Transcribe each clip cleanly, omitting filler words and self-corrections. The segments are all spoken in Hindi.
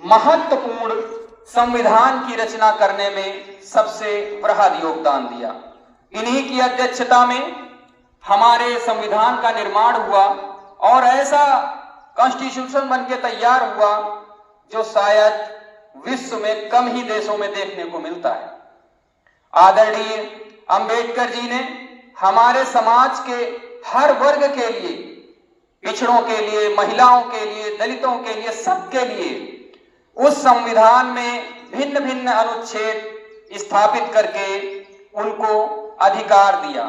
महत्वपूर्ण संविधान की रचना करने में सबसे बृहद योगदान दिया। इन्हीं की अध्यक्षता में हमारे संविधान का निर्माण हुआ और ऐसा कॉन्स्टिट्यूशन बनके तैयार हुआ जो शायद विश्व में कम ही देशों में देखने को मिलता है। आदरणीय अंबेडकर जी ने हमारे समाज के हर वर्ग के लिए, पिछड़ों के लिए, महिलाओं के लिए, दलितों के लिए, सबके लिए उस संविधान में भिन्न भिन्न अनुच्छेद स्थापित करके उनको अधिकार दिया।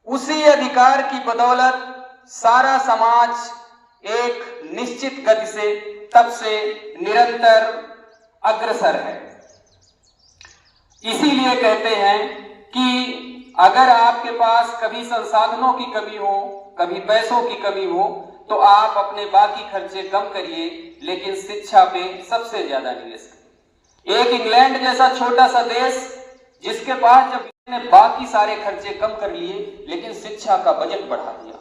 उसी अधिकार की बदौलत सारा समाज एक निश्चित गति से तब से निरंतर अग्रसर है। इसीलिए कहते हैं कि अगर आपके पास कभी संसाधनों की कमी हो, कभी पैसों की कमी हो, तो आप अपने बाकी खर्चे कम करिए, लेकिन शिक्षा पे सबसे ज्यादा निवेश करिए। एक इंग्लैंड जैसा छोटा सा देश जिसके पास जब ने बाकी सारे खर्चे कम कर लिए लेकिन शिक्षा का बजट बढ़ा दिया,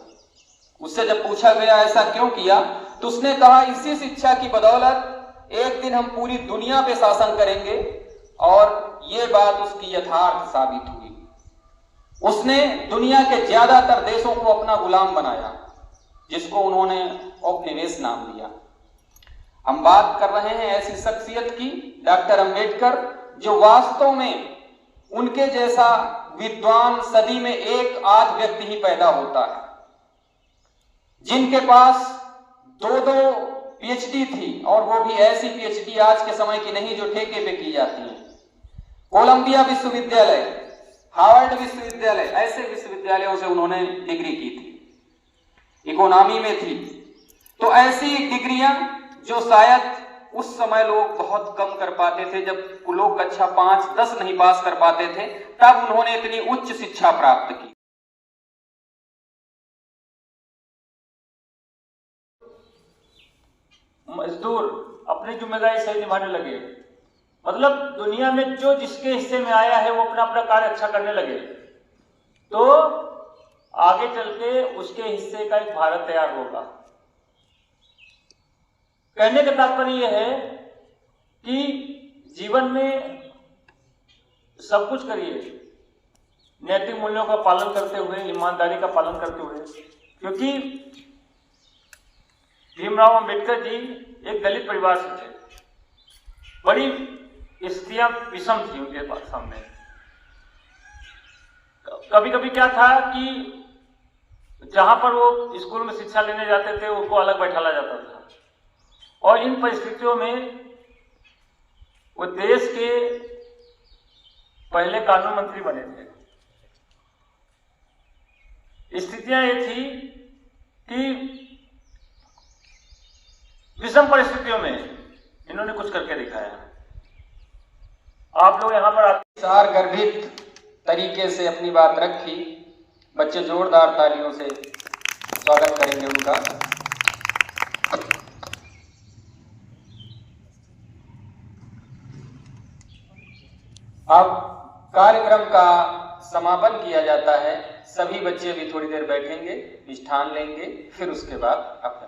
उससे जब पूछा गया ऐसा क्यों किया, तो उसने कहा इसी शिक्षा की बदौलत एक दिन हम पूरी दुनिया पे शासन करेंगे, और ये बात उसकी यथार्थ साबित हुई। उसने दुनिया के ज्यादातर देशों को अपना गुलाम बनाया, जिसको उन्होंने औपनिवेश नाम दिया। हम बात कर रहे हैं ऐसी शख्सियत की, डॉक्टर अंबेडकर, जो वास्तव में उनके जैसा विद्वान सदी में एक आध व्यक्ति ही पैदा होता है, जिनके पास दो पीएचडी थी, और वो भी ऐसी पीएचडी आज के समय की नहीं जो ठेके पे की जाती है। कोलंबिया विश्वविद्यालय, हार्वर्ड विश्वविद्यालय, ऐसे विश्वविद्यालयों से उन्होंने डिग्री की थी, इकोनॉमी में थी। तो ऐसी डिग्रियां जो शायद उस समय लोग बहुत कम कर पाते थे, जब लोग कक्षा 5-10 नहीं पास कर पाते थे, तब उन्होंने इतनी उच्च शिक्षा प्राप्त की। मजदूर अपनी जिम्मेदारी सही निभाने लगे, मतलब दुनिया में जो जिसके हिस्से में आया है वो अपना अपना कार्य अच्छा करने लगे, तो आगे चल के उसके हिस्से का एक भारत तैयार होगा। कहने का तात्पर्य यह है कि जीवन में सब कुछ करिए नैतिक मूल्यों का पालन करते हुए, ईमानदारी का पालन करते हुए, क्योंकि भीमराव अंबेडकर जी एक दलित परिवार से थे। बड़ी स्थितियां विषम थी उनके पास सामने। कभी कभी क्या था कि जहां पर वो स्कूल में शिक्षा लेने जाते थे उनको अलग बैठाला जाता था, और इन परिस्थितियों में वो देश के पहले कानून मंत्री बने थे। स्थितियां ये थी कि विषम परिस्थितियों में इन्होंने कुछ करके दिखाया। आप लोग यहाँ पर सार गर्भित तरीके से अपनी बात रखी। बच्चे जोरदार तालियों से स्वागत करेंगे उनका। अब कार्यक्रम का समापन किया जाता है। सभी बच्चे भी थोड़ी देर बैठेंगे, मिष्ठान लेंगे, फिर उसके बाद अपने